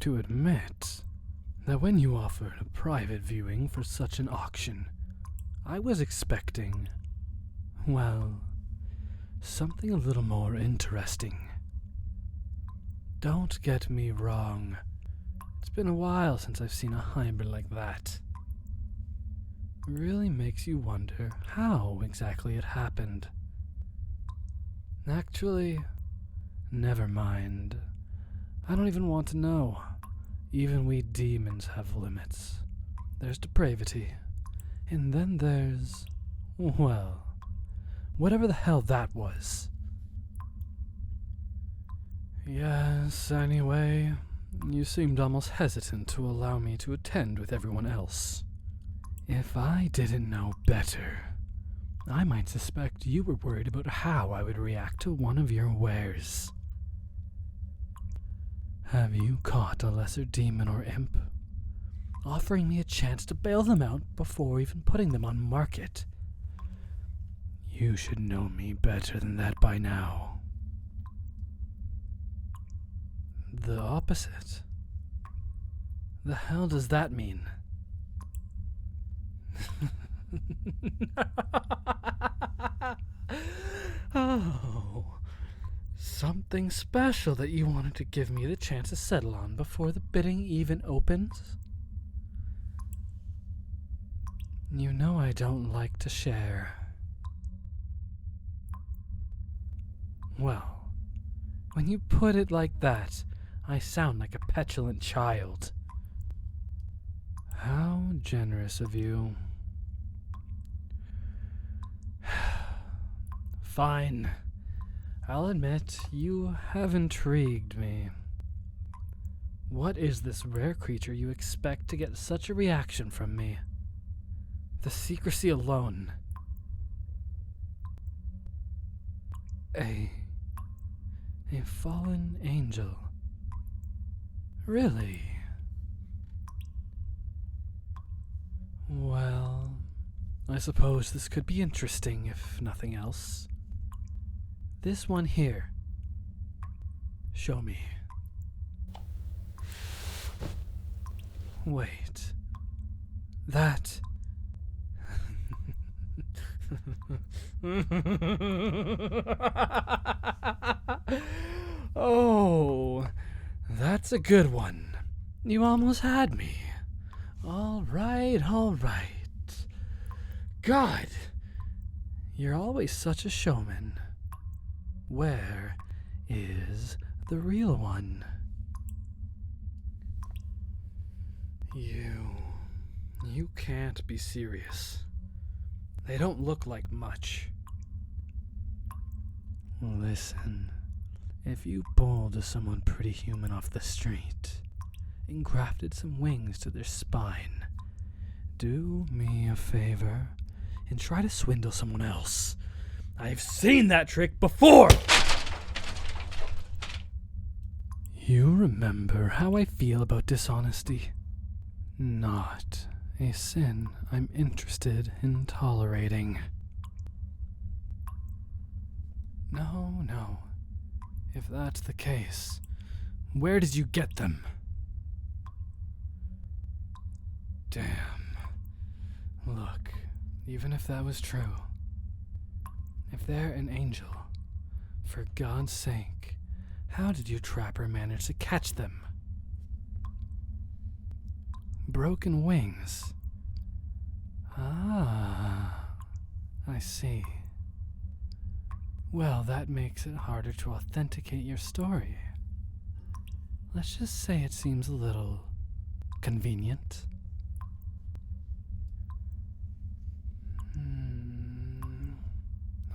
to admit that when you offered a private viewing for such an auction, I was expecting, well, something a little more interesting. Don't get me wrong. It's been a while since I've seen a hybrid like that. It really makes you wonder how exactly it happened. Actually, never mind. I don't even want to know. Even we demons have limits. There's depravity. And then there's, well, whatever the hell that was. Yes, anyway, you seemed almost hesitant to allow me to attend with everyone else. If I didn't know better, I might suspect you were worried about how I would react to one of your wares. Have you caught a lesser demon or imp, offering me a chance to bail them out before even putting them on market? You should know me better than that by now. The opposite? The hell does that mean? Oh, something special that you wanted to give me the chance to settle on before the bidding even opens? You know I don't like to share. Well, when you put it like that, I sound like a petulant child. How generous of you. Fine. I'll admit, you have intrigued me. What is this rare creature you expect to get such a reaction from me? The secrecy alone. A fallen angel. Really? Well, I suppose this could be interesting, if nothing else. This one here. Show me. Wait. That... Oh, that's a good one. You almost had me. All right. God, you're always such a showman. Where is the real one? You can't be serious. They don't look like much. Listen, if you pulled someone pretty human off the street and grafted some wings to their spine, do me a favor and try to swindle someone else. I've seen that trick before! You remember how I feel about dishonesty? Not a sin I'm interested in tolerating. No. If that's the case, where did you get them? Damn. Look, even if that was true, if they're an angel, for God's sake, how did your trapper manage to catch them? Broken wings. Ah, I see. Well, that makes it harder to authenticate your story. Let's just say it seems a little convenient.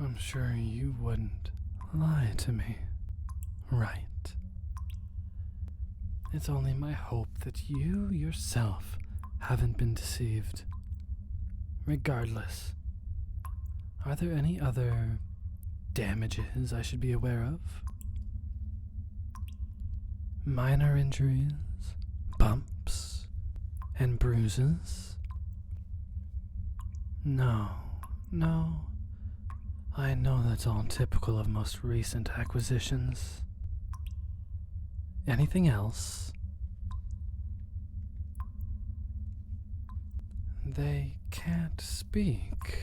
I'm sure you wouldn't lie to me, right? It's only my hope that you yourself haven't been deceived. Regardless, are there any other damages I should be aware of? Minor injuries, bumps, and bruises? No. I know that's all typical of most recent acquisitions. Anything else? They can't speak.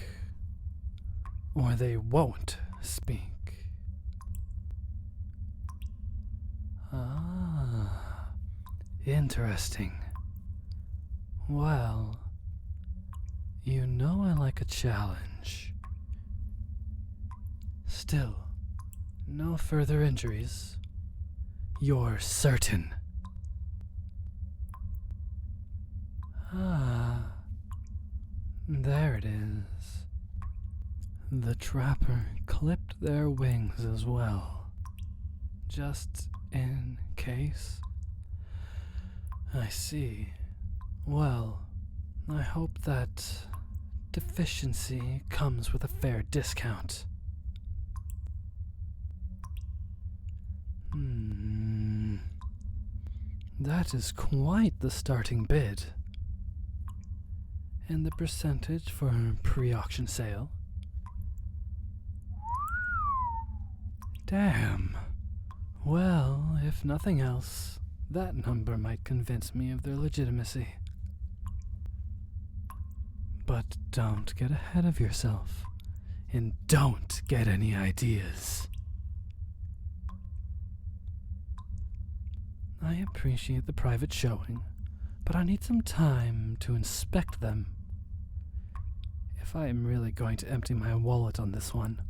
Or they won't speak. Ah, interesting. Well, you know I like a challenge. Still, no further injuries. You're certain. Ah, there it is. The trapper clipped their wings as well, just in case. I see. Well, I hope that deficiency comes with a fair discount. That is quite the starting bid. And the percentage for pre-auction sale? Damn. Well, if nothing else, that number might convince me of their legitimacy. But don't get ahead of yourself, and don't get any ideas. I appreciate the private showing, but I need some time to inspect them. If I am really going to empty my wallet on this one,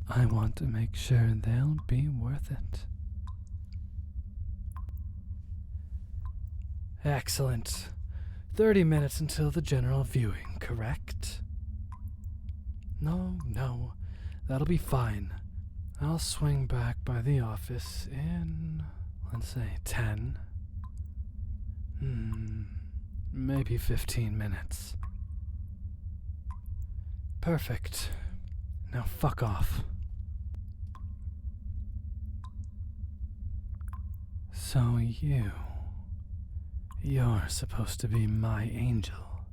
I want to make sure they'll be worth it. Excellent. 30 minutes until the general viewing, correct? No, that'll be fine. I'll swing back by the office in, let's say, 10. Maybe 15 minutes. Perfect. Now fuck off. So you're supposed to be my angel.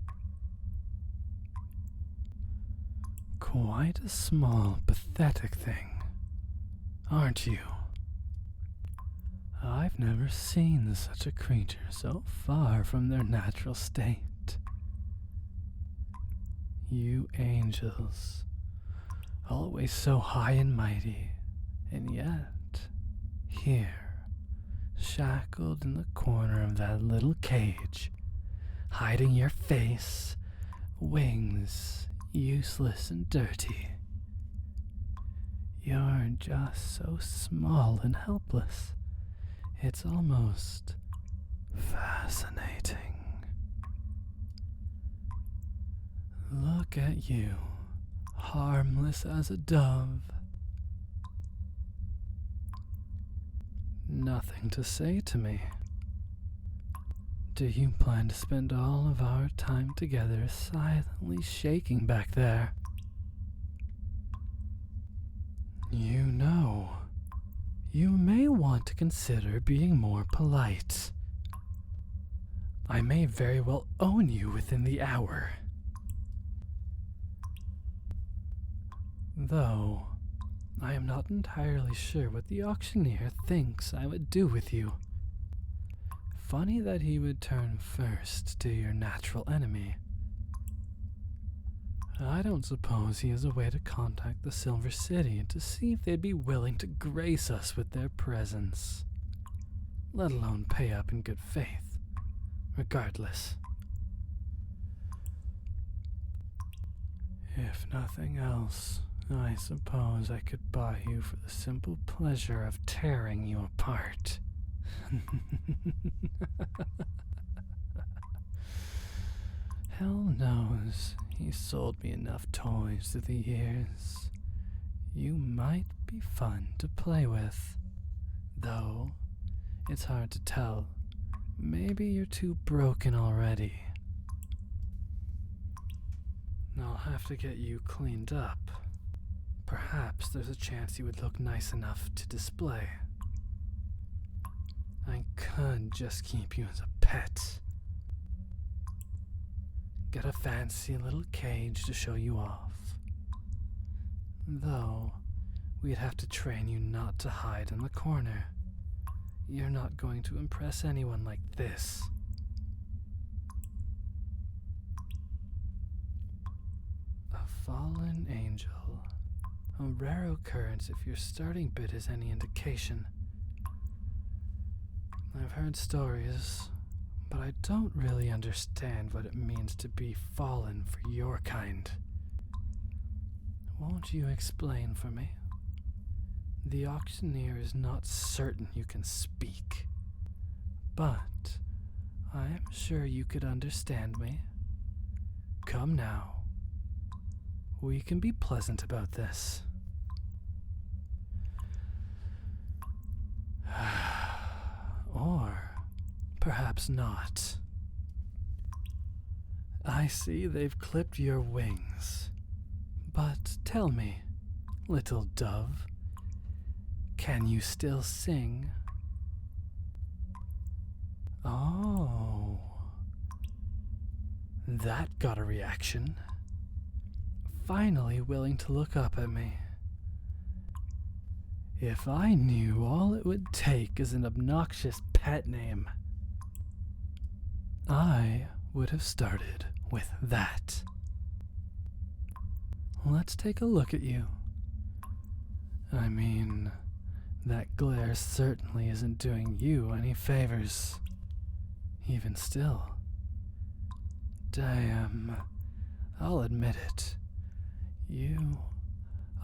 Quite a small, pathetic thing, aren't you? I've never seen such a creature so far from their natural state. You angels, always so high and mighty, and yet, here, shackled in the corner of that little cage, hiding your face, wings, useless and dirty. You're just so small and helpless. It's almost fascinating. Look at you, harmless as a dove. Nothing to say to me. Do you plan to spend all of our time together silently shaking back there? You know, you may want to consider being more polite. I may very well own you within the hour. Though, I am not entirely sure what the auctioneer thinks I would do with you. Funny that he would turn first to your natural enemy. I don't suppose he has a way to contact the Silver City to see if they'd be willing to grace us with their presence, let alone pay up in good faith, regardless. If nothing else, I suppose I could buy you for the simple pleasure of tearing you apart. Hell knows he sold me enough toys through the years. You might be fun to play with, though it's hard to tell. Maybe you're too broken already. I'll have to get you cleaned up. Perhaps there's a chance you would look nice enough to display. I could just keep you as a pet. Get a fancy little cage to show you off. Though, we'd have to train you not to hide in the corner. You're not going to impress anyone like this. fallen angel. A rare occurrence if your starting bit is any indication. I've heard stories, but I don't really understand what it means to be fallen for your kind. Won't you explain for me? The auctioneer is not certain you can speak, but I am sure you could understand me. Come now. We can be pleasant about this. Or perhaps not. I see they've clipped your wings. But tell me, little dove, can you still sing? Oh, that got a reaction. Finally willing to look up at me. If I knew all it would take is an obnoxious pet name, I would have started with that. Let's take a look at you. I mean, that glare certainly isn't doing you any favors. Even still. Damn, I'll admit it. You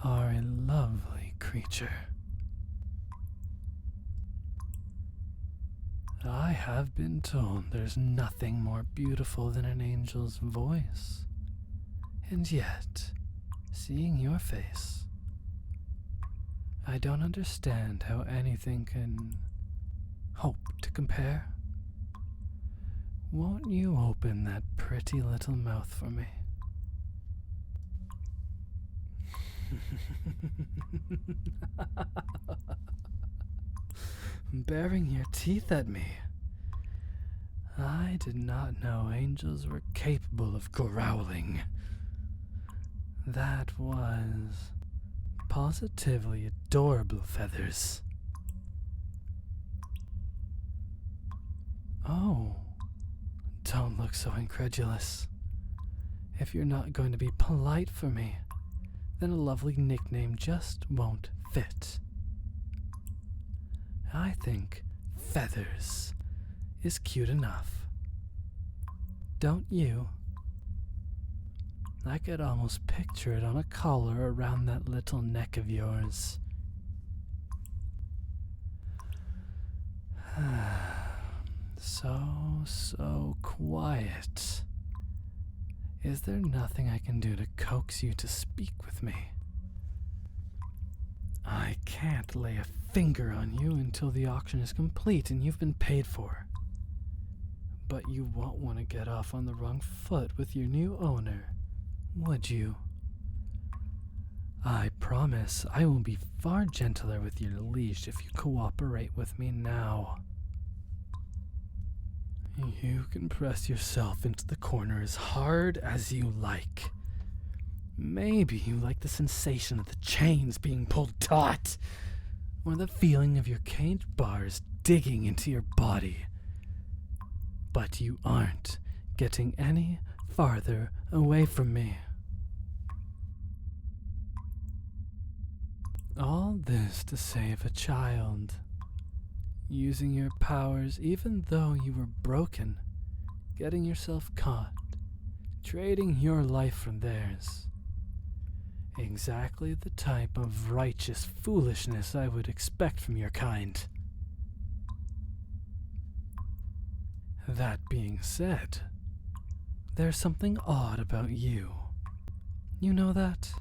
are a lovely creature. I have been told there's nothing more beautiful than an angel's voice. And yet, seeing your face, I don't understand how anything can hope to compare. Won't you open that pretty little mouth for me? Baring your teeth at me. I did not know angels were capable of growling. That was positively adorable, Feathers. Oh, don't look so incredulous. If you're not going to be polite for me, then a lovely nickname just won't fit. I think Feathers is cute enough. Don't you? I could almost picture it on a collar around that little neck of yours. So quiet. Is there nothing I can do to coax you to speak with me? I can't lay a finger on you until the auction is complete and you've been paid for. But you won't want to get off on the wrong foot with your new owner, would you? I promise I will be far gentler with your leash if you cooperate with me now. You can press yourself into the corner as hard as you like. Maybe you like the sensation of the chains being pulled taut, or the feeling of your cage bars digging into your body. But you aren't getting any farther away from me. All this to save a child. Using your powers even though you were broken, getting yourself caught, trading your life for theirs. Exactly the type of righteous foolishness I would expect from your kind. That being said, there's something odd about you. You know that?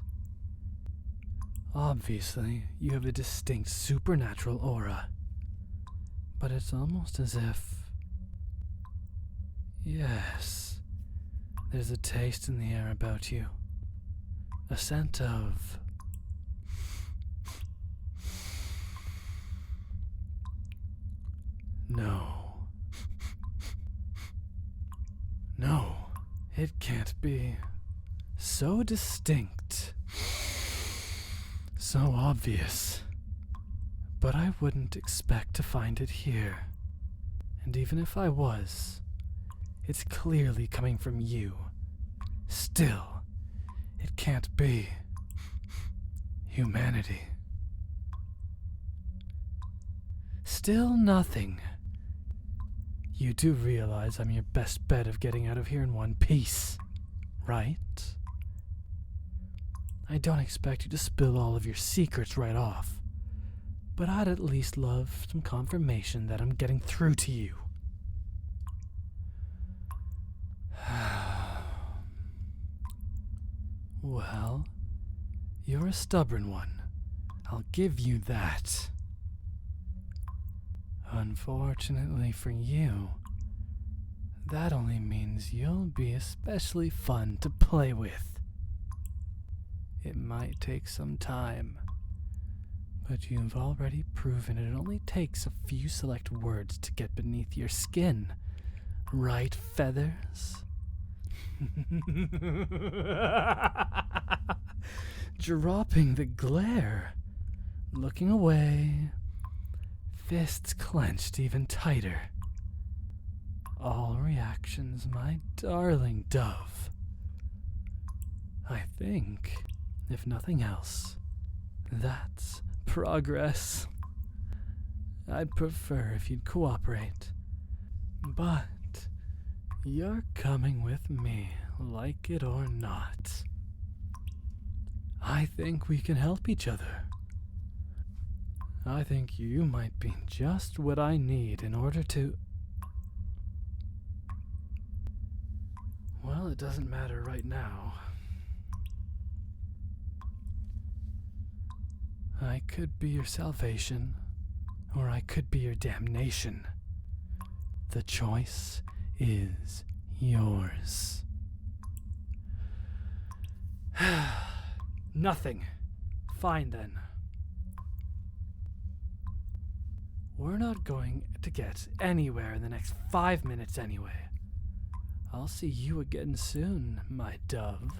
Obviously, you have a distinct supernatural aura. But it's almost as if... Yes, there's a taste in the air about you. A scent of... No. No, it can't be. So distinct. So obvious. But I wouldn't expect to find it here. And even if I was, it's clearly coming from you. Still, it can't be humanity. Still nothing. You do realize I'm your best bet of getting out of here in one piece, right? I don't expect you to spill all of your secrets right off, but I'd at least love some confirmation that I'm getting through to you. Well, you're a stubborn one. I'll give you that. Unfortunately for you, that only means you'll be especially fun to play with. It might take some time, but you've already proven it only takes a few select words to get beneath your skin. Right, Feathers? Dropping the glare, looking away, fists clenched even tighter. All reactions, my darling dove. I think, if nothing else, that's progress. I'd prefer if you'd cooperate, but you're coming with me, like it or not. I think we can help each other. I think you might be just what I need in order to... Well, it doesn't matter right now. I could be your salvation, or I could be your damnation. The choice is yours. Nothing. Fine then. We're not going to get anywhere in the next 5 minutes anyway. I'll see you again soon, my dove.